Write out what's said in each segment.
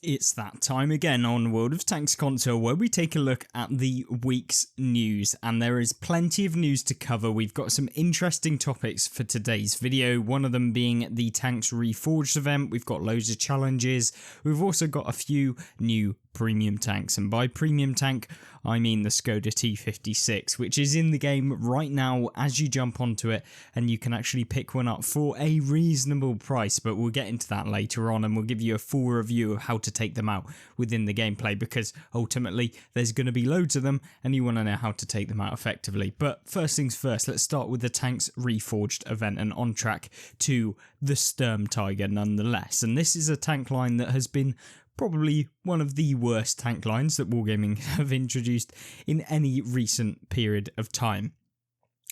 It's that time again on World of Tanks console where we take a look at the week's news, and there is plenty of news to cover. We've got some interesting topics for today's video, one of them being the Tanks Reforged event. We've got loads of challenges. We've also got a few new premium tanks, and by premium tank I mean the Skoda T56, which is in the game right now as you jump onto it, and you can actually pick one up for a reasonable price, but we'll get into that later on and we'll give you a full review of how to take them out within the gameplay, because ultimately there's going to be loads of them and you want to know how to take them out effectively. But first things first, let's start with the Tanks Reforged event, and on track to the Sturm Tiger nonetheless. And this is a tank line that has been probably one of the worst tank lines that Wargaming have introduced in any recent period of time.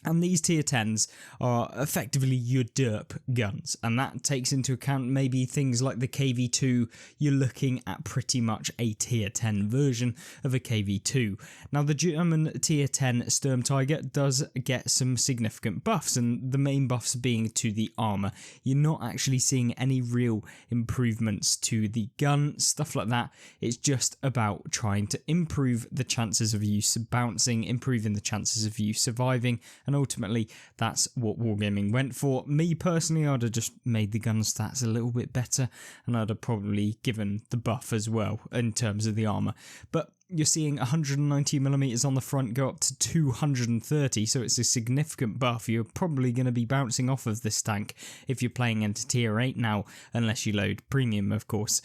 And these tier 10s are effectively your derp guns, and that takes into account maybe things like the KV2. You're looking at pretty much a tier 10 version of a KV2. Now the German tier 10 Sturm Tiger does get some significant buffs, and the main buffs being to the armour. You're not actually seeing any real improvements to the gun, stuff like that. It's just about trying to improve the chances of you bouncing, improving the chances of you surviving, and ultimately that's what Wargaming went for. Me personally, I'd have just made the gun stats a little bit better, and I'd have probably given the buff as well in terms of the armour. But you're seeing 190mm on the front go up to 230, so it's a significant buff. You're probably going to be bouncing off of this tank if you're playing into tier 8 now, unless you load premium, of course.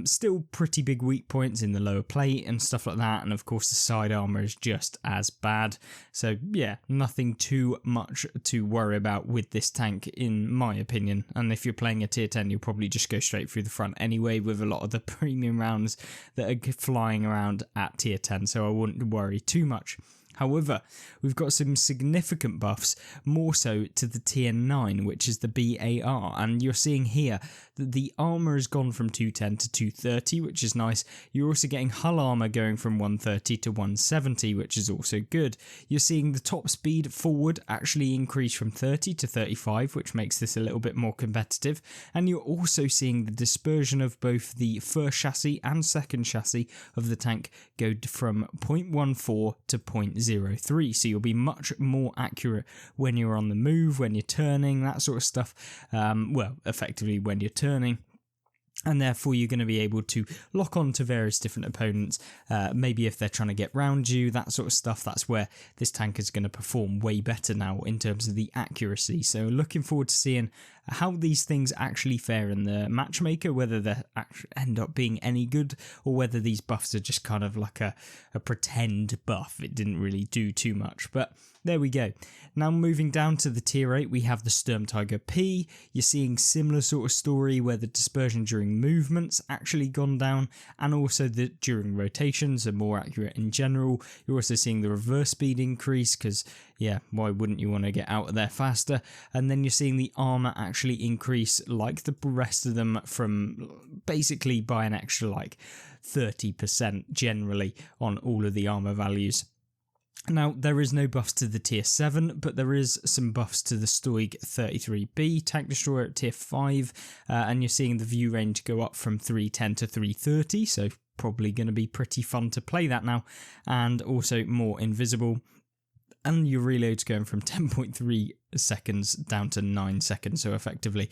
Still pretty big weak points in the lower plate and stuff like that, and of course the side armour is just as bad. So yeah, nothing too much to worry about with this tank in my opinion, and if you're playing a tier 10 you'll probably just go straight through the front anyway with a lot of the premium rounds that are flying around at tier 10, so I wouldn't worry too much. However, we've got some significant buffs, more so to the tier 9, which is the BAR, and you're seeing here that the armour has gone from 210 to 230, which is nice. You're also getting hull armour going from 130 to 170, which is also good. You're seeing the top speed forward actually increase from 30 to 35, which makes this a little bit more competitive, and you're also seeing the dispersion of both the first chassis and second chassis of the tank go from 0.14 to 0.03, so you'll be much more accurate when you're on the move, when you're turning, that sort of stuff. Well, effectively when you're turning, and therefore you're going to be able to lock on to various different opponents, maybe if they're trying to get round you, that sort of stuff. That's where this tank is going to perform way better now in terms of the accuracy. So looking forward to seeing how these things actually fare in the matchmaker, whether they end up being any good, or whether these buffs are just kind of like a pretend buff. It didn't really do too much, but there we go. Now moving down to the tier 8, we have the Sturm Tiger P. You're seeing similar sort of story where the dispersion during movements actually gone down, and also that during rotations are more accurate in general. You're also seeing the reverse speed increase, because yeah, why wouldn't you want to get out of there faster? And then you're seeing the armor actually increase like the rest of them, from basically by an extra like 30% generally on all of the armor values. Now, there is no buffs to the tier 7, but there is some buffs to the Stoig 33B tank destroyer at tier 5, and you're seeing the view range go up from 310 to 330, so probably going to be pretty fun to play that now, and also more invisible. And your reload's going from 10.3 seconds down to 9 seconds, so effectively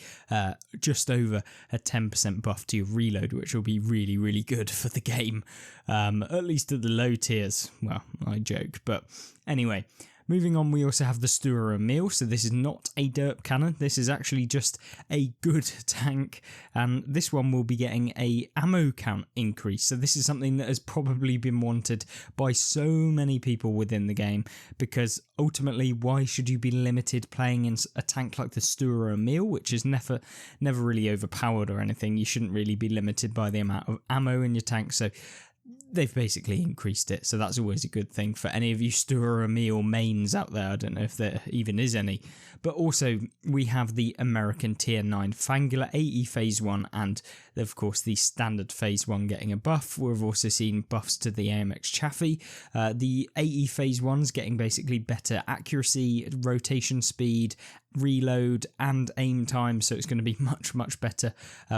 just over a 10% buff to your reload, which will be really, really good for the game, at least at the low tiers. Well, I joke, but anyway. Moving on, we also have the Stuart Mill. So this is not a derp cannon. This is actually just a good tank, and this one will be getting a ammo count increase. So this is something that has probably been wanted by so many people within the game, because ultimately, why should you be limited playing in a tank like the Stuart Mill, which is never really overpowered or anything? You shouldn't really be limited by the amount of ammo in your tank. So they've basically increased it, so that's always a good thing for any of you Stuart Mill mains out there. I don't know if there even is any. But also, we have the American Tier 9 Fangula AE Phase 1, and of course the standard Phase 1 getting a buff. We've also seen buffs to the AMX Chaffee. The AE Phase 1's getting basically better accuracy, rotation speed, reload and aim time, so it's going to be much better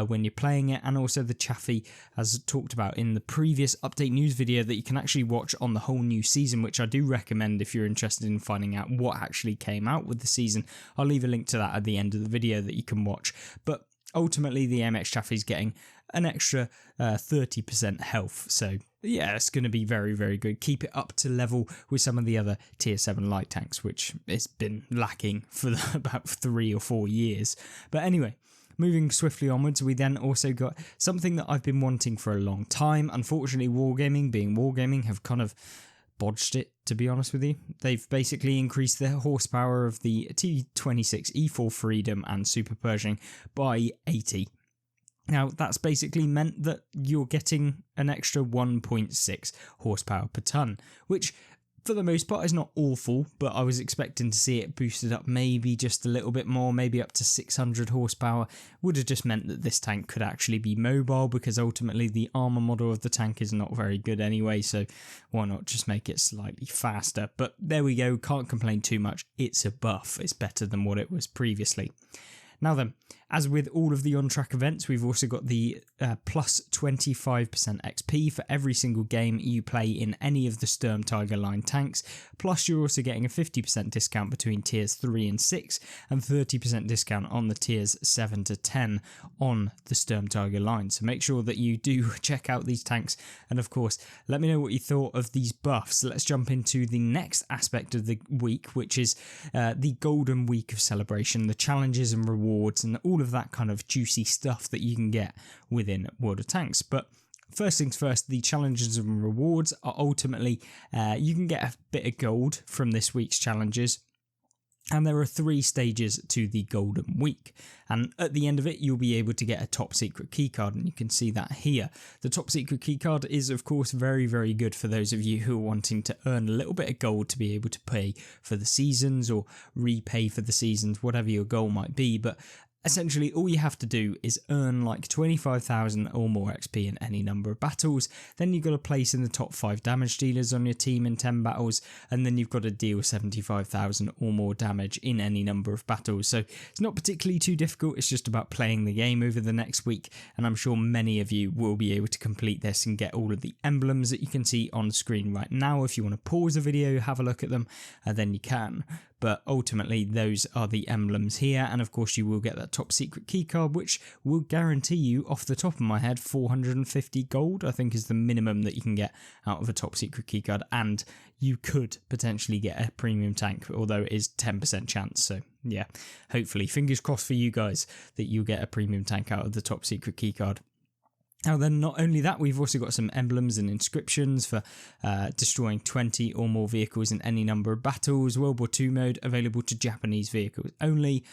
when you're playing it. And also the Chaffee, as talked about in the previous update news video, that you can actually watch on the whole new season, which I do recommend if you're interested in finding out what actually came out with the season. I'll leave a link to that at the end of the video that you can watch. But ultimately the MX Chaffee's getting an extra 30% health, so yeah, it's going to be very good. Keep it up to level with some of the other tier 7 light tanks, which has been lacking for about 3 or 4 years. But anyway, moving swiftly onwards, we then also got something that I've been wanting for a long time. Unfortunately, Wargaming, being Wargaming, have kind of bodged it, to be honest with you. They've basically increased the horsepower of the T56, E4 Freedom and Super Pershing by 80. Now, that's basically meant that you're getting an extra 1.6 horsepower per ton, which for the most part is not awful, but I was expecting to see it boosted up maybe just a little bit more, maybe up to 600 horsepower. Would have just meant that this tank could actually be mobile, because ultimately the armor model of the tank is not very good anyway, so why not just make it slightly faster? But there we go, can't complain too much. It's a buff, it's better than what it was previously. Now then, as with all of the on-track events, we've also got the plus 25% XP for every single game you play in any of the Sturm Tiger line tanks, plus you're also getting a 50% discount between tiers 3 and 6, and 30% discount on the tiers 7 to 10 on the Sturm Tiger line. So make sure that you do check out these tanks, and of course, let me know what you thought of these buffs. Let's jump into the next aspect of the week, which is the Golden Week of Celebration, the challenges and rewards, and all of that kind of juicy stuff that you can get within World of Tanks. But first things first, the challenges and rewards are ultimately, you can get a bit of gold from this week's challenges. And there are 3 stages to the Golden Week, and at the end of it you'll be able to get a top secret keycard, and you can see that here. The top secret keycard is of course very good for those of you who are wanting to earn a little bit of gold to be able to pay for the seasons or repay for the seasons, whatever your goal might be. But essentially, all you have to do is earn like 25,000 or more XP in any number of battles. Then you've got to place in the top 5 damage dealers on your team in 10 battles, and then you've got to deal 75,000 or more damage in any number of battles. So it's not particularly too difficult, it's just about playing the game over the next week, and I'm sure many of you will be able to complete this and get all of the emblems that you can see on screen right now. If you want to pause the video, have a look at them, then you can. But ultimately, those are the emblems here, and of course you will get that top secret keycard, which will guarantee you, off the top of my head, 450 gold, I think is the minimum that you can get out of a top secret keycard, and you could potentially get a premium tank, although it is 10% chance, so yeah, hopefully, fingers crossed for you guys that you get a premium tank out of the top secret keycard. Now then, not only that, we've also got some emblems and inscriptions for destroying 20 or more vehicles in any number of battles. World War II mode available to Japanese vehicles only,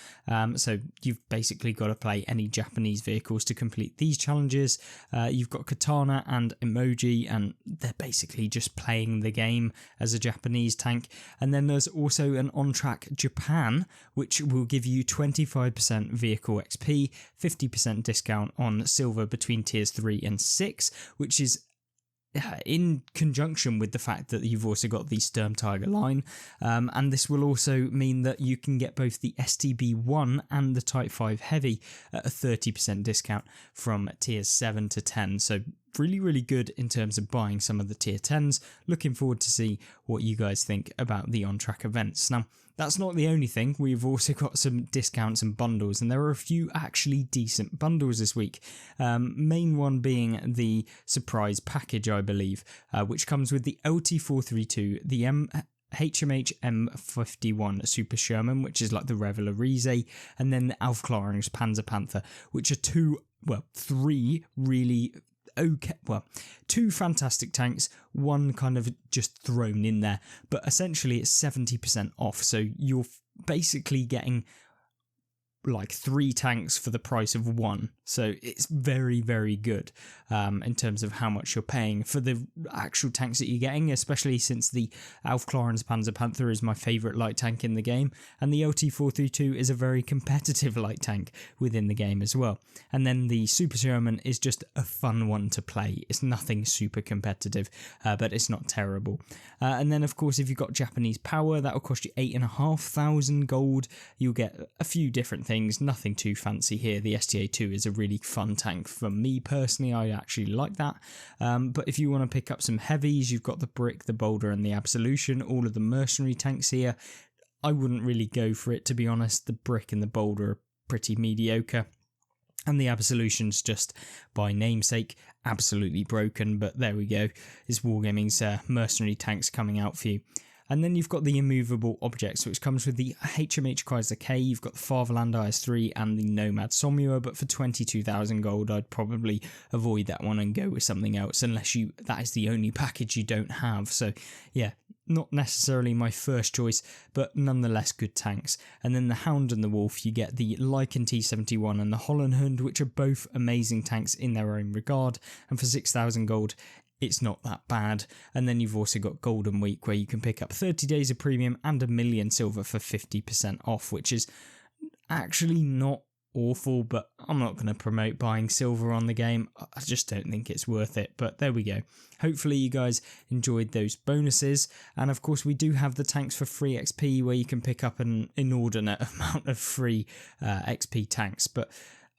so you've basically got to play any Japanese vehicles to complete these challenges. You've got Katana and Emoji, and they're basically just playing the game as a Japanese tank. And then there's also an on-track Japan, which will give you 25% vehicle XP, 50% discount on silver between tiers 3 and 6, which is in conjunction with the fact that you've also got the Sturm Tiger line, and this will also mean that you can get both the STB-1 and the Type 5 Heavy at a 30% discount from tiers 7 to 10, so really good in terms of buying some of the tier 10s. Looking forward to see what you guys think about the on-track events. Now, that's not the only thing. We've also got some discounts and bundles, and there are a few actually decent bundles this week. Main one being the surprise package, I believe, which comes with the LT432, the HMH M51 Super Sherman, which is like the Reveler Riese, and then the Aufklärungs Panzer Panther, which are 3 really okay, well, 2 fantastic tanks, one kind of just thrown in there, but essentially it's 70% off, so you're basically getting like 3 tanks for the price of 1. So it's very, very good in terms of how much you're paying for the actual tanks that you're getting, especially since the Alf Clarence Panzer Panther is my favourite light tank in the game, and the LT432 is a very competitive light tank within the game as well. And then the Super Sherman is just a fun one to play. It's nothing super competitive, but it's not terrible. And then of course, if you've got Japanese power, that will cost you 8,500 gold. You'll get a few different things, nothing too fancy here. The STA2 is a really fun tank for me personally. I actually like that. But if you want to pick up some heavies, you've got the Brick, the Boulder and the Absolution, all of the mercenary tanks here. I wouldn't really go for it, to be honest. The Brick and the Boulder are pretty mediocre. And the Absolution's just, by namesake, absolutely broken. But there we go. It's Wargaming's mercenary tanks coming out for you. And then you've got the immovable objects, which comes with the HMH Chrysler K, you've got the Fatherland IS-3 and the Nomad Somua, but for 22,000 gold, I'd probably avoid that one and go with something else, unless that is the only package you don't have. So yeah, not necessarily my first choice, but nonetheless good tanks. And then the Hound and the Wolf, you get the Lycan T71 and the Hollenhund, which are both amazing tanks in their own regard, and for 6,000 gold, it's not that bad. And then you've also got Golden Week, where you can pick up 30 days of premium and 1 million silver for 50% off, which is actually not awful, but I'm not going to promote buying silver on the game. I just don't think it's worth it, but there we go. Hopefully you guys enjoyed those bonuses, and of course we do have the tanks for free XP, where you can pick up an inordinate amount of free XP tanks. But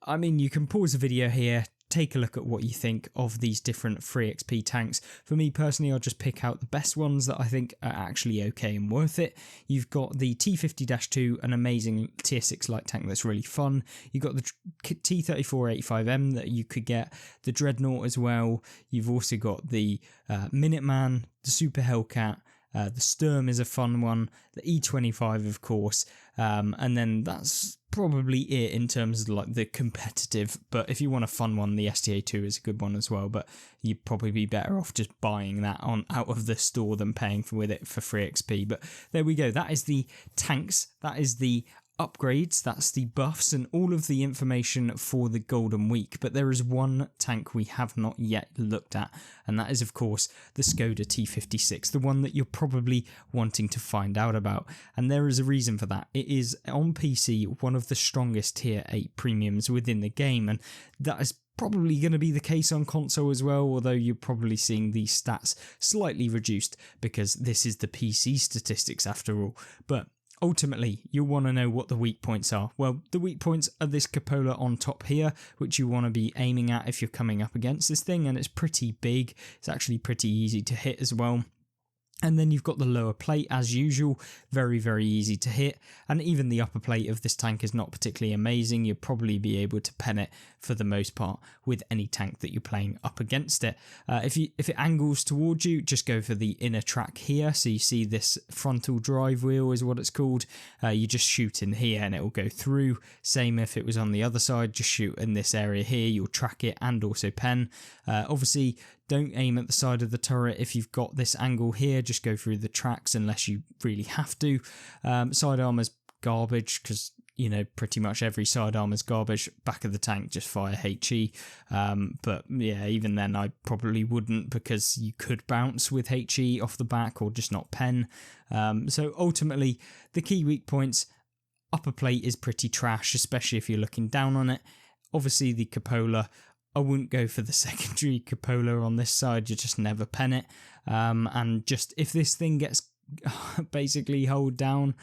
I mean, you can pause the video here, take a look at what you think of these different free XP tanks. For me personally, I'll just pick out the best ones that I think are actually okay and worth it. You've got the T50-2, an amazing tier 6 light tank that's really fun. You've got the T3485M that you could get, the Dreadnought as well. You've also got the Minuteman, the Super Hellcat, the Sturm is a fun one, the E25 of course, and then that's probably it in terms of like the competitive. But if you want a fun one, the STA2 is a good one as well, but you'd probably be better off just buying that out of the store than paying with it for free XP. But there we go, that is the tanks, that is the upgrades, that's the buffs and all of the information for the Golden Week. But there is one tank we have not yet looked at, and that is of course the Skoda T56, the one that you're probably wanting to find out about. And there is a reason for that. It is on PC one of the strongest tier 8 premiums within the game, and that is probably going to be the case on console as well, although you're probably seeing these stats slightly reduced because this is the PC statistics after all. But ultimately, you'll want to know what the weak points are. Well, the weak points are this cupola on top here, which you want to be aiming at if you're coming up against this thing, and it's pretty big. It's actually pretty easy to hit as well. And then you've got the lower plate as usual, very, very easy to hit. And even the upper plate of this tank is not particularly amazing. You'll probably be able to pen it for the most part with any tank that you're playing up against it. If it angles towards you, just go for the inner track here. So you see this frontal drive wheel is what it's called. You just shoot in here and it will go through. Same if it was on the other side, just shoot in this area here. You'll track it and also pen. Obviously, don't aim at the side of the turret if you've got this angle here. Just go through the tracks unless you really have to. Side armor's garbage because, you know, pretty much every side armor's garbage. Back of the tank, just fire HE. But yeah, even then I probably wouldn't, because you could bounce with HE off the back or just not pen. So ultimately, the key weak points, upper plate is pretty trash, especially if you're looking down on it. Obviously the cupola, I wouldn't go for the secondary cupola on this side, you just never pen it. And just if this thing gets basically hold down,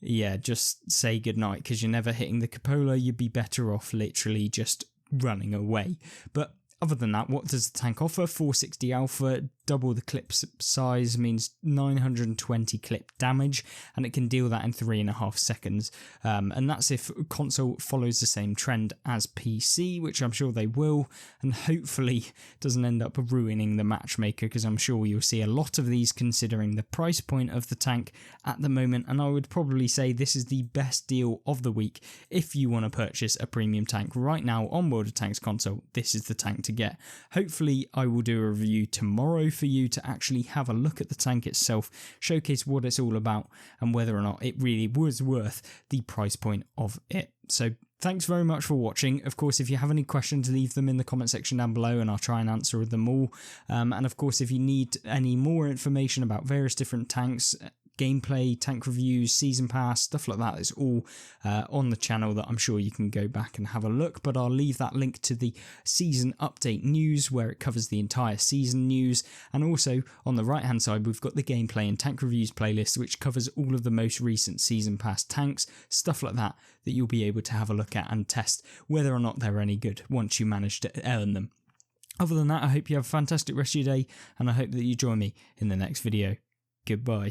yeah, just say goodnight, because you're never hitting the cupola. You'd be better off literally just running away. But other than that, what does the tank offer? 460 alpha, double the clip size means 920 clip damage, and it can deal that in 3.5 seconds. And that's if console follows the same trend as PC, which I'm sure they will, and hopefully doesn't end up ruining the matchmaker, because I'm sure you'll see a lot of these considering the price point of the tank at the moment. And I would probably say this is the best deal of the week. If you want to purchase a premium tank right now on World of Tanks console, this is the tank to get. Hopefully I will do a review tomorrow for you to actually have a look at the tank itself, showcase what it's all about and whether or not it really was worth the price point of it. So thanks very much for watching. Of course, if you have any questions, leave them in the comment section down below and I'll try and answer them all. And of course, if you need any more information about various different tanks, gameplay, tank reviews, season pass, stuff like that is all on the channel that I'm sure you can go back and have a look, but I'll leave that link to the season update news where it covers the entire season news, and also on the right hand side we've got the gameplay and tank reviews playlist which covers all of the most recent season pass tanks, stuff like that you'll be able to have a look at and test whether or not they're any good once you manage to earn them. Other than that, I hope you have a fantastic rest of your day and I hope that you join me in the next video. Goodbye.